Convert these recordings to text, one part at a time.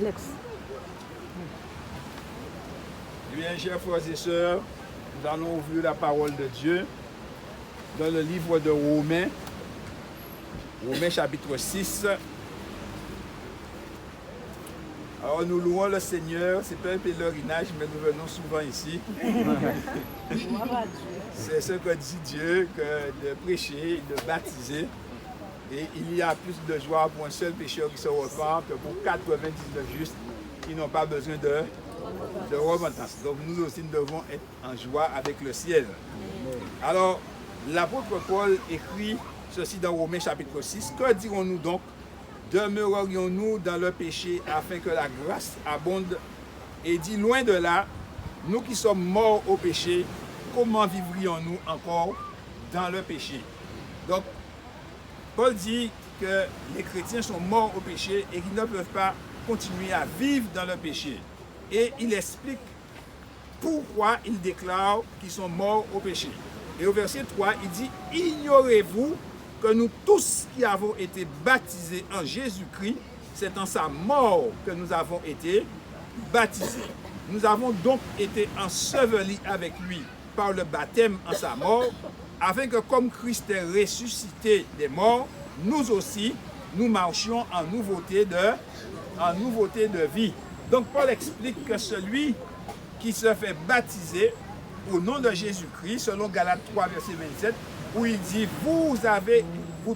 Alex. Eh bien, chers frères et sœurs, nous allons ouvrir la parole de Dieu dans le livre de Romains, Romains chapitre 6. Alors nous louons le Seigneur, c'est pas un pèlerinage, mais nous venons souvent ici. C'est ce que dit Dieu, que de prêcher, de baptiser. Et il y a plus de joie pour un seul pécheur qui se repent que pour 99 justes qui n'ont pas besoin de repentance. Donc nous aussi nous devons être en joie avec le ciel. Alors l'apôtre Paul écrit ceci dans Romains chapitre 6. Que dirons-nous donc? Demeurerions-nous dans le péché afin que la grâce abonde? Et dit, loin de là, nous qui sommes morts au péché, comment vivrions-nous encore dans le péché? Donc, Paul dit que les chrétiens sont morts au péché et qu'ils ne peuvent pas continuer à vivre dans le péché. Et il explique pourquoi il déclare qu'ils sont morts au péché. Et au verset 3, il dit, ignorez-vous que nous tous qui avons été baptisés en Jésus-Christ, c'est en sa mort que nous avons été baptisés. Nous avons donc été ensevelis avec lui par le baptême en sa mort, afin que comme Christ est ressuscité des morts, nous aussi, nous marchions en nouveauté de vie. Donc Paul explique que celui qui se fait baptiser au nom de Jésus-Christ, selon Galates 3, verset 27, où il dit, vous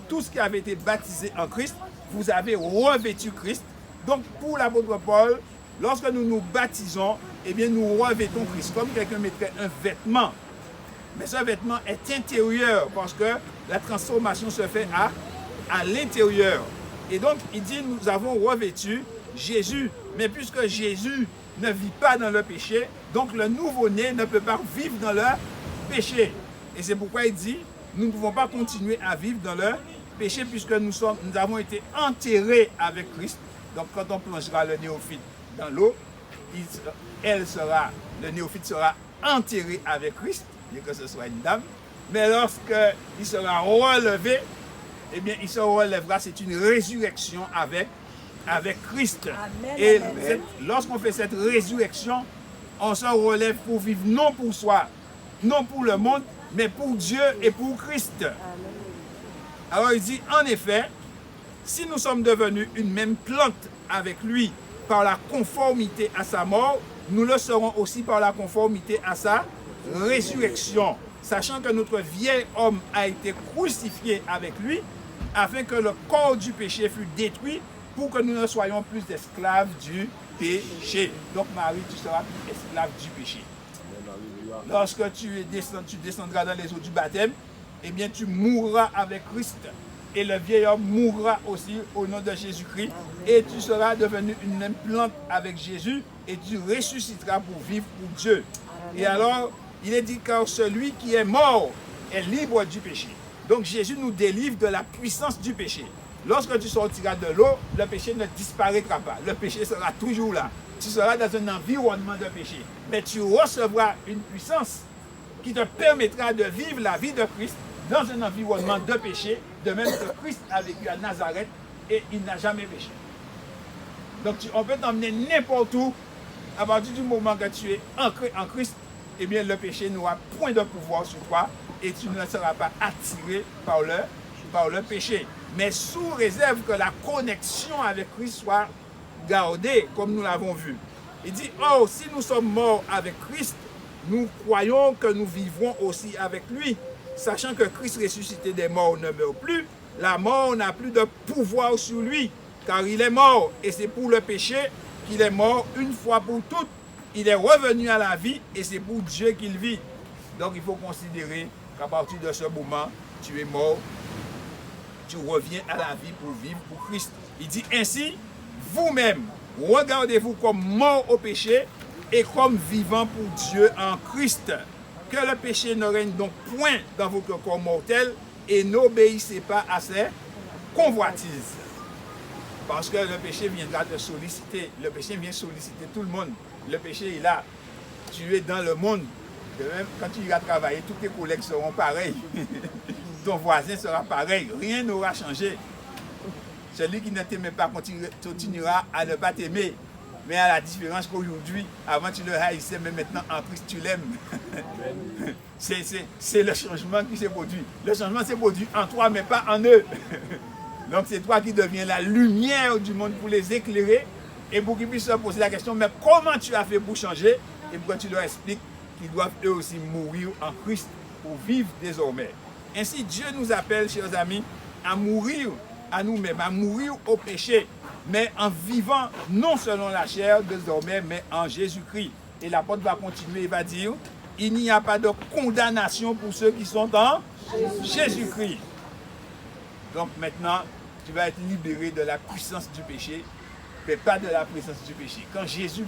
tous qui avez été baptisés en Christ, vous avez revêtu Christ. Donc pour l'apôtre Paul, lorsque nous nous baptisons, eh bien nous revêtons Christ, comme quelqu'un mettrait un vêtement. Mais ce vêtement est intérieur, parce que la transformation se fait à l'intérieur. Et donc il dit, nous avons revêtu Jésus. Mais puisque Jésus ne vit pas dans le péché, donc le nouveau-né ne peut pas vivre dans le péché. Et c'est pourquoi il dit, nous ne pouvons pas continuer à vivre dans le péché puisque nous avons été enterrés avec Christ. Donc quand on plongera le néophyte dans l'eau, le néophyte sera enterré avec Christ, bien que ce soit une dame. Mais lorsqu'il sera relevé, eh bien il se relèvera, c'est une résurrection avec Christ. Amen, et amen. Lorsqu'on fait cette résurrection, on se relève pour vivre non pour soi, non pour le monde, mais pour Dieu et pour Christ. Amen. Alors il dit, en effet, si nous sommes devenus une même plante avec lui par la conformité à sa mort, nous le serons aussi par la conformité à sa résurrection, sachant que notre vieil homme a été crucifié avec lui, afin que le corps du péché fût détruit, pour que nous ne soyons plus esclaves du péché. Donc Marie, tu seras plus esclave du péché. Lorsque tu descendras dans les eaux du baptême, eh bien tu mourras avec Christ. Et le vieil homme mourra aussi au nom de Jésus-Christ. Et tu seras devenu une même plante avec Jésus et tu ressusciteras pour vivre pour Dieu. Et alors, il est dit, car celui qui est mort est libre du péché. Donc Jésus nous délivre de la puissance du péché. Lorsque tu sortiras de l'eau, le péché ne disparaîtra pas. Le péché sera toujours là. Tu seras dans un environnement de péché. Mais tu recevras une puissance qui te permettra de vivre la vie de Christ dans un environnement de péché, de même que Christ a vécu à Nazareth et il n'a jamais péché. Donc on peut t'emmener n'importe où. À partir du moment que tu es ancré en Christ, eh bien le péché n'aura point de pouvoir sur toi et tu ne seras pas attiré par le péché. Mais sous réserve que la connexion avec Christ soit gardée, comme nous l'avons vu. Il dit, oh, si nous sommes morts avec Christ, nous croyons que nous vivrons aussi avec lui. Sachant que Christ ressuscité des morts ne meurt plus, la mort n'a plus de pouvoir sur lui, car il est mort. Et c'est pour le péché qu'il est mort une fois pour toutes. Il est revenu à la vie et c'est pour Dieu qu'il vit. Donc il faut considérer qu'à partir de ce moment, tu es mort. Tu reviens à la vie pour vivre pour Christ. Il dit ainsi, vous-même, regardez-vous comme mort au péché et comme vivant pour Dieu en Christ. Que le péché ne règne donc point dans votre corps mortel et n'obéissez pas à ses convoitises. Parce que le péché viendra te solliciter. Le péché vient solliciter tout le monde. Le péché est là. Tu es dans le monde. Même quand tu iras travailler, tous tes collègues seront pareils. Ton voisin sera pareil. Rien n'aura changé. Celui qui ne t'aimait pas continuera à ne pas t'aimer. Mais à la différence qu'aujourd'hui, avant tu le haïssais, mais maintenant en Christ tu l'aimes. C'est le changement qui s'est produit. Le changement s'est produit en toi, mais pas en eux. Donc c'est toi qui deviens la lumière du monde pour les éclairer et pour qu'ils puissent se poser la question, mais comment tu as fait pour changer? Et pourquoi tu leur expliques qu'ils doivent eux aussi mourir en Christ pour vivre désormais. Ainsi, Dieu nous appelle, chers amis, à mourir à nous-mêmes, à mourir au péché, mais en vivant non selon la chair désormais, mais en Jésus-Christ. Et l'apôtre va continuer, il va dire, il n'y a pas de condamnation pour ceux qui sont en Jésus-Christ. Donc maintenant, tu vas être libéré de la puissance du péché, mais pas de la puissance du péché. Quand Jésus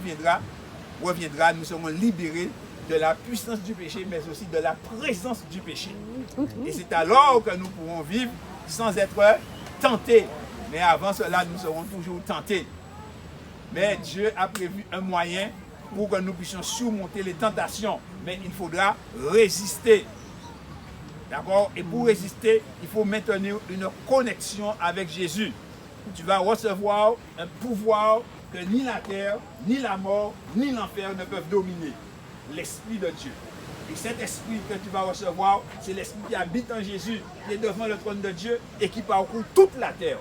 reviendra, nous serons libérés de la puissance du péché, mais aussi de la présence du péché. Et c'est alors que nous pourrons vivre sans être tentés. Mais avant cela, nous serons toujours tentés. Mais Dieu a prévu un moyen pour que nous puissions surmonter les tentations. Mais il faudra résister. D'accord? Et pour résister, il faut maintenir une connexion avec Jésus. Tu vas recevoir un pouvoir que ni la terre, ni la mort, ni l'enfer ne peuvent dominer. L'Esprit de Dieu. Et cet esprit que tu vas recevoir, c'est l'esprit qui habite en Jésus, qui est devant le trône de Dieu et qui parcourt toute la terre.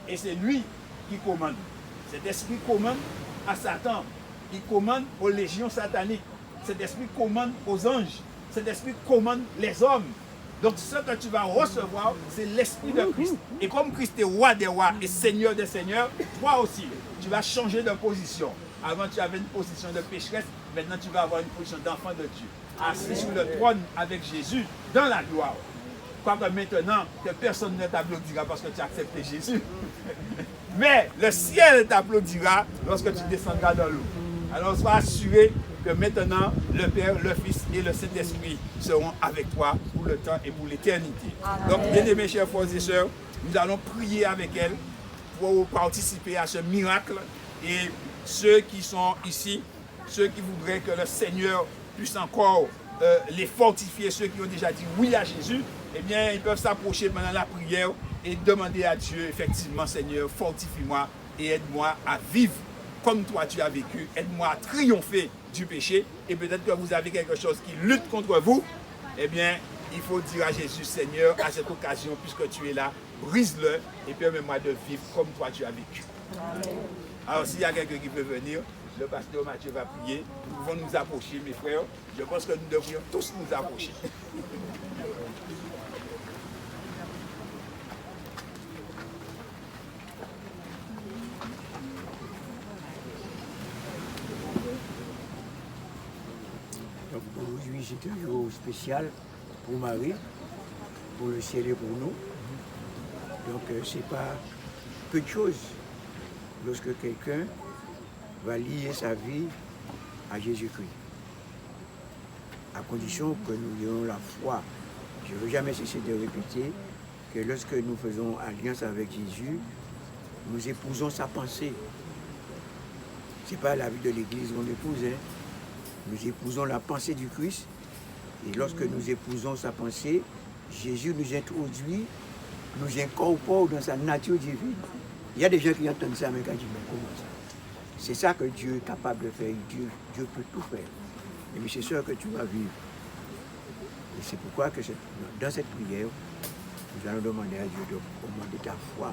Et c'est lui qui commande. Cet esprit commande à Satan. Il commande aux légions sataniques. Cet esprit commande aux anges. Cet esprit commande les hommes. Donc ce que tu vas recevoir, c'est l'esprit de Christ. Et comme Christ est roi des rois et seigneur des seigneurs, toi aussi, tu vas changer de position. Avant, tu avais une position de pécheresse. Maintenant, tu vas avoir une position d'enfant de Dieu. Assis sur le trône avec Jésus dans la gloire. Quoique maintenant, que personne ne t'applaudira parce que tu as accepté Jésus. Mais le ciel t'applaudira lorsque tu descendras dans l'eau. Alors, sois assuré que maintenant, le Père, le Fils et le Saint-Esprit seront avec toi pour le temps et pour l'éternité. Donc, bien-aimés, chers frères et sœurs, nous allons prier avec elle pour participer à ce miracle. Et ceux qui sont ici, ceux qui voudraient que le Seigneur puisse encore les fortifier, ceux qui ont déjà dit oui à Jésus, eh bien, ils peuvent s'approcher pendant la prière et demander à Dieu, effectivement, Seigneur, fortifie-moi et aide-moi à vivre comme toi tu as vécu, aide-moi à triompher du péché. Et peut-être que vous avez quelque chose qui lutte contre vous, eh bien, il faut dire à Jésus, Seigneur, à cette occasion, puisque tu es là, brise-le et permets-moi de vivre comme toi tu as vécu. Amen. Alors, s'il y a quelqu'un qui peut venir, le pasteur Mathieu va prier. Nous pouvons nous approcher, mes frères. Je pense que nous devrions tous nous approcher. Donc aujourd'hui, c'est un jour spécial pour Marie, pour le ciel et pour nous. Donc c'est pas peu de choses lorsque quelqu'un va lier sa vie à Jésus-Christ. À condition que nous ayons la foi. Je ne veux jamais cesser de répéter que lorsque nous faisons alliance avec Jésus, nous épousons sa pensée. Ce n'est pas la vie de l'Église qu'on épouse, hein. Nous épousons la pensée du Christ. Et lorsque nous épousons sa pensée, Jésus nous introduit, nous incorpore dans sa nature divine. Il y a des gens qui entendent ça, mais quand ils disent, mais comment ça? C'est ça que Dieu est capable de faire. Dieu peut tout faire. Mais c'est sûr que tu vas vivre. Et c'est pourquoi que dans cette prière, nous allons demander à Dieu de commander ta foi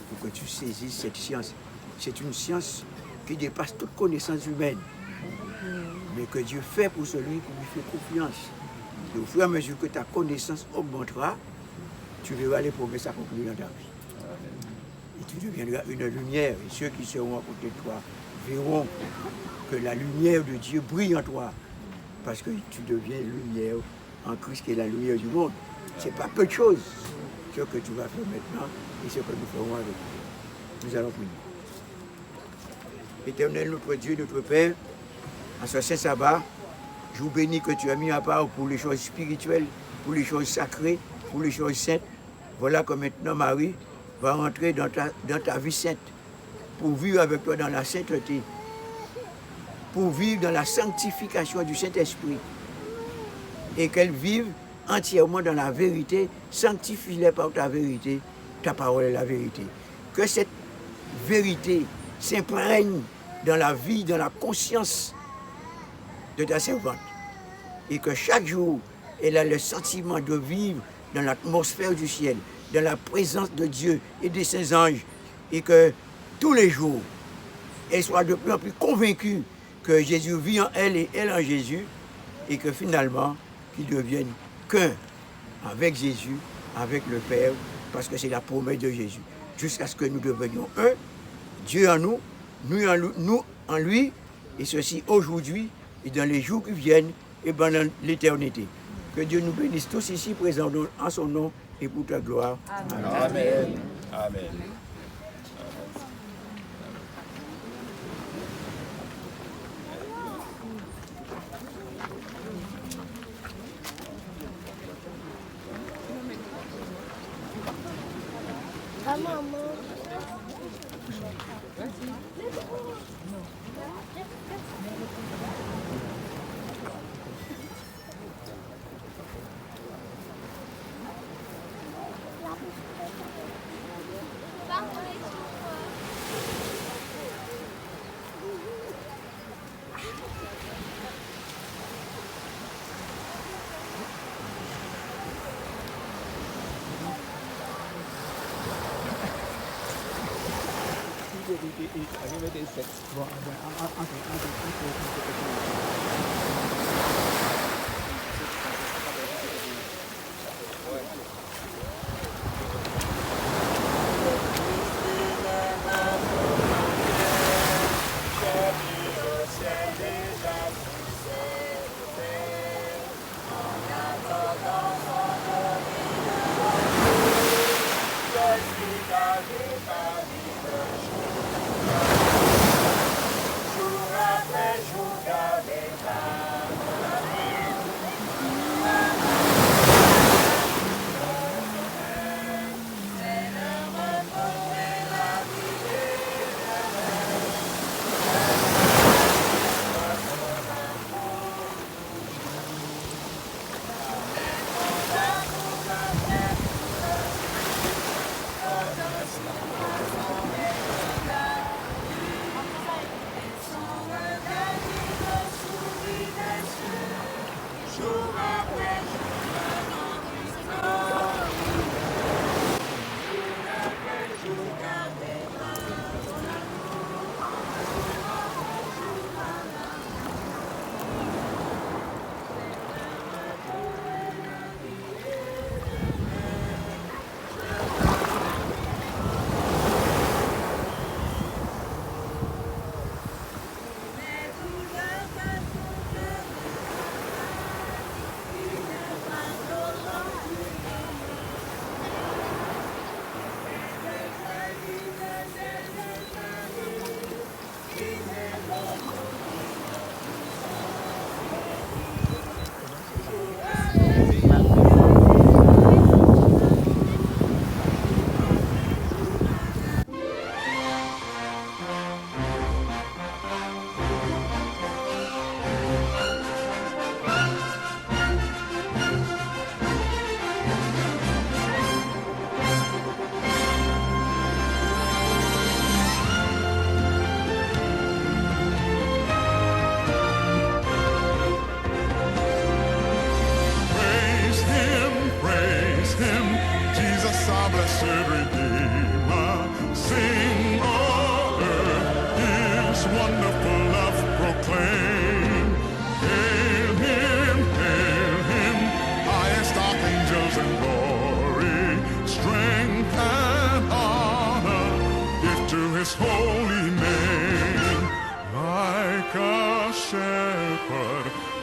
pour que tu saisisses cette science. C'est une science qui dépasse toute connaissance humaine, mais que Dieu fait pour celui qui lui fait confiance. Et au fur et à mesure que ta connaissance augmentera, tu verras les promesses accomplies dans ta vie. Et tu deviendras une lumière. Et ceux qui seront à côté de toi verront que la lumière de Dieu brille en toi. Parce que tu deviens lumière en Christ qui est la lumière du monde. Ce n'est pas peu de choses ce que tu vas faire maintenant et ce que nous ferons avec toi. Nous allons prier. Éternel, notre Dieu, notre Père, en ce saint sabbat, je vous bénis que tu as mis à part pour les choses spirituelles, pour les choses sacrées, pour les choses saintes. Voilà que maintenant Marie va rentrer dans ta vie sainte, pour vivre avec toi dans la sainteté, pour vivre dans la sanctification du Saint-Esprit, et qu'elle vive entièrement dans la vérité, sanctifie-les par ta vérité, ta parole est la vérité. Que cette vérité s'imprègne dans la vie, dans la conscience de ta servante. Et que chaque jour, elle a le sentiment de vivre dans l'atmosphère du ciel, dans la présence de Dieu et de ses anges. Et que tous les jours, elle soit de plus en plus convaincue que Jésus vit en elle et elle en Jésus. Et que finalement, qu'ils deviennent qu'un avec Jésus, avec le Père, parce que c'est la promesse de Jésus. Jusqu'à ce que nous devenions un, Dieu en nous, nous en lui, et ceci aujourd'hui et dans les jours qui viennent et pendant l'éternité. Que Dieu nous bénisse tous ici présents en son nom et pour ta gloire. Amen. Amen. Amen.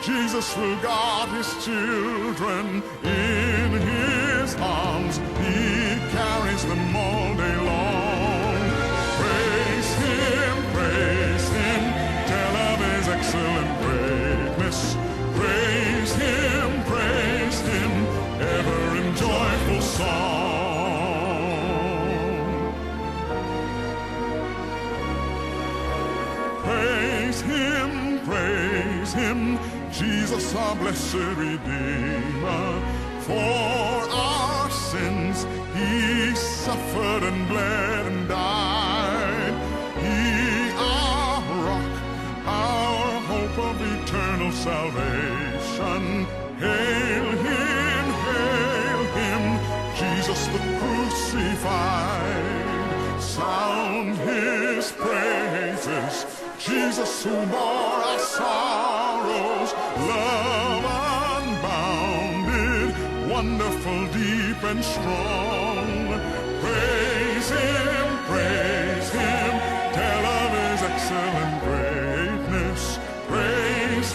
Jesus will guard his children in his arms. He carries them all day long. Praise him, tell of his excellent greatness. Praise him, ever in joyful song. Praise him, Jesus our blessed Redeemer. For our sins he suffered and bled and died. He our eternal salvation. Hail him, Jesus the crucified. Sound his praises, Jesus who bore our sorrows. Love unbounded, wonderful, deep and strong. Praise him, tell of his excellent greatness. Praise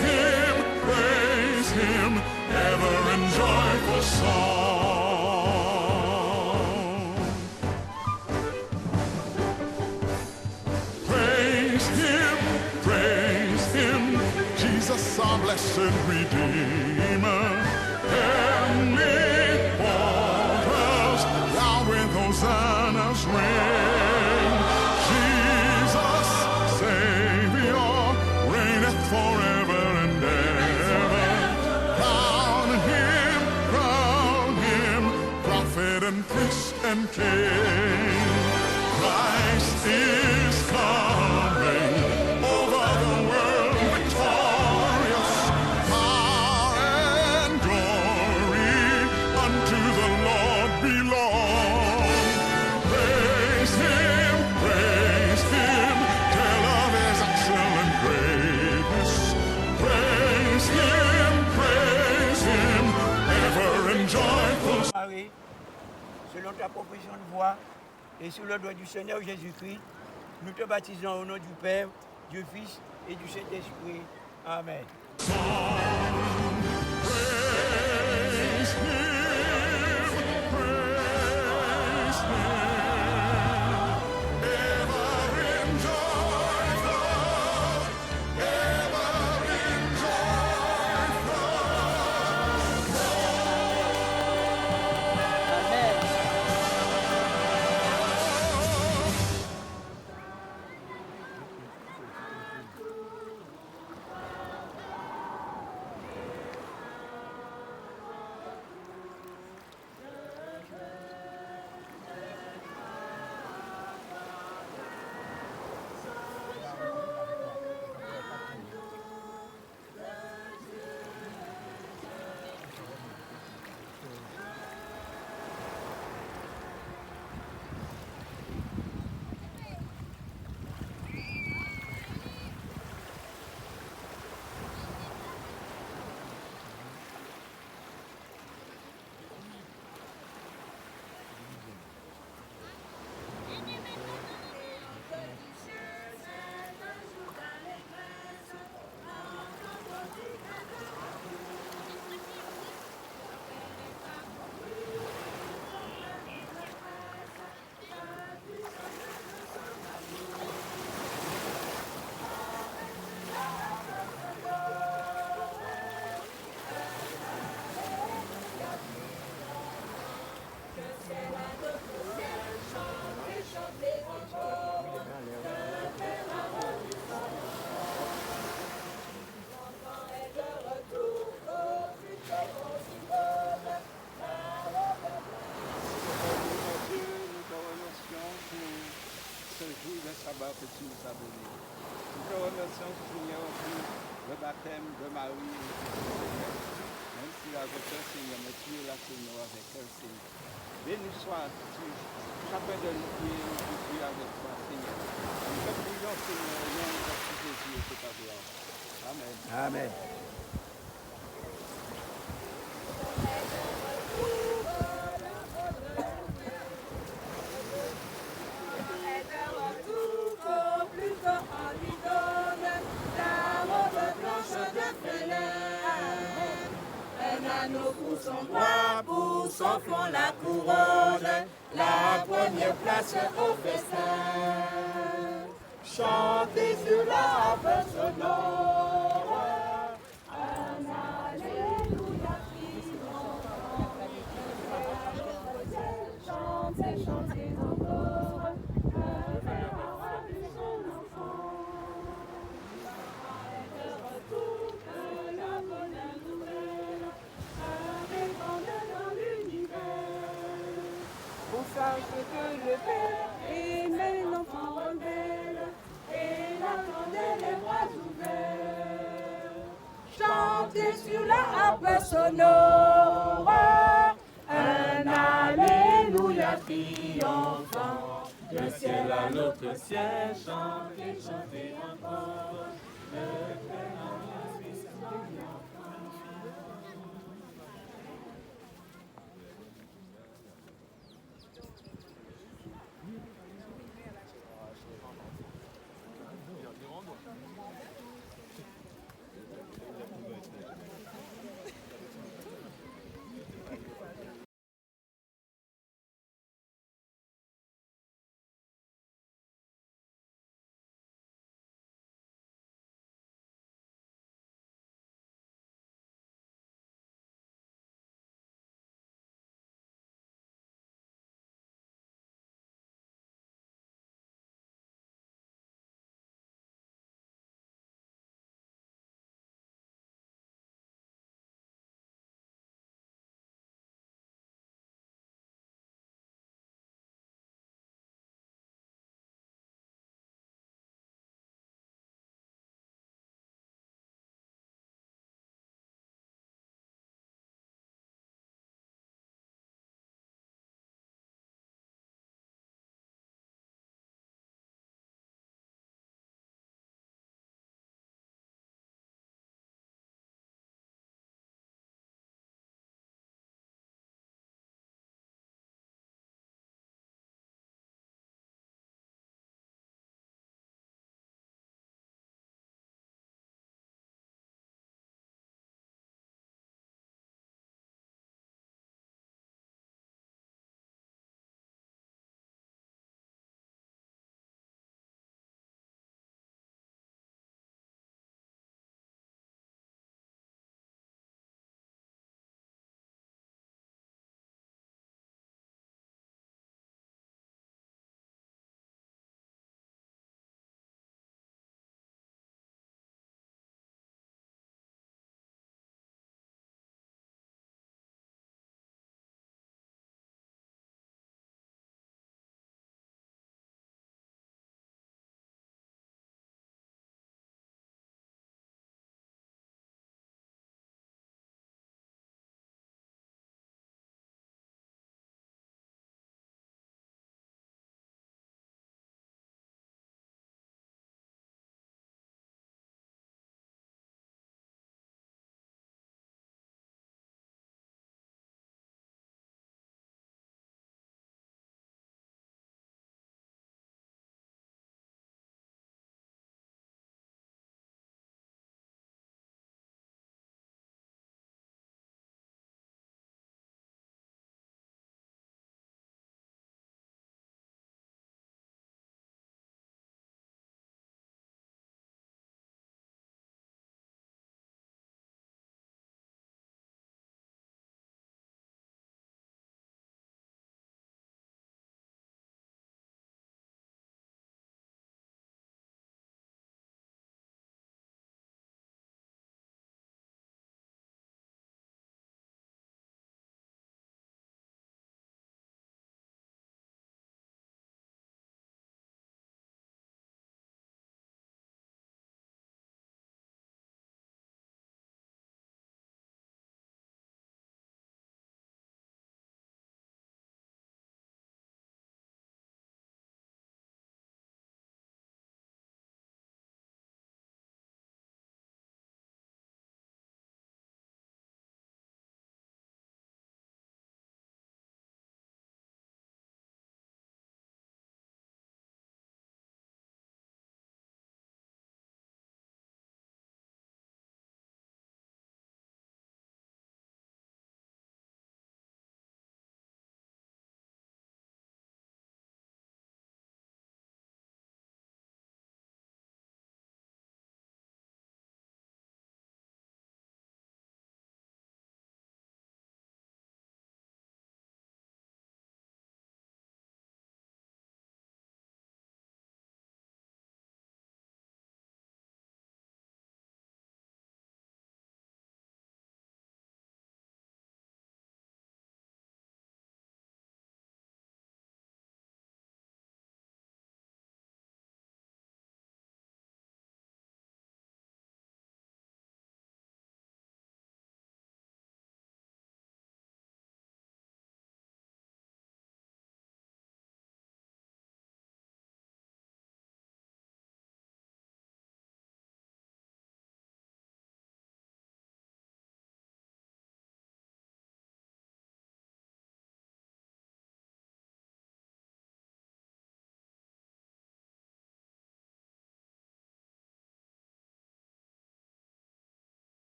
him, ever in joyful song. Praise him, Jesus our blessed Redeemer. Heavenly portals, loud with hosannas ring. Jesus, Savior, reigneth forever and ever. Crown him, prophet and priest and king. Christ is coming over the world victorious. Power and glory unto the Lord belong. Praise him, tell of his excellent greatness. Praise him, ever in joyful. Marie, selon ta profession de foi et sous le doigt du Seigneur Jésus-Christ, nous te baptisons au nom du Père, du Fils et du Saint-Esprit. Amen. Praise him, ever in joyful, ever in sabbat que tu nous as donné. Nous te remercions, Seigneur, pour le baptême de Marie, même si la recherche, Seigneur, mais tu es là, Seigneur, avec elle, Seigneur. Béni sois-tu, chacun de nous qui est aujourd'hui avec toi, Seigneur. Nous te prions, Seigneur, au nom de Jésus et de ta gloire. Amen. Amen. Son bras pour son front la couronne, la première place au festin. Chantez sur la harpe sonore, un alléluia vivant. Chantez, chantez encore, le Père aura vu son enfant. De retour de la bonne nouvelle, dans l'univers, pour sache que le Père aimait l'enfant rebelle et l'attendait les bras ouverts. chanter sur la harpe sonore un alléluia triomphant. Le ciel à l'autre ciel chante et chantez encore. Le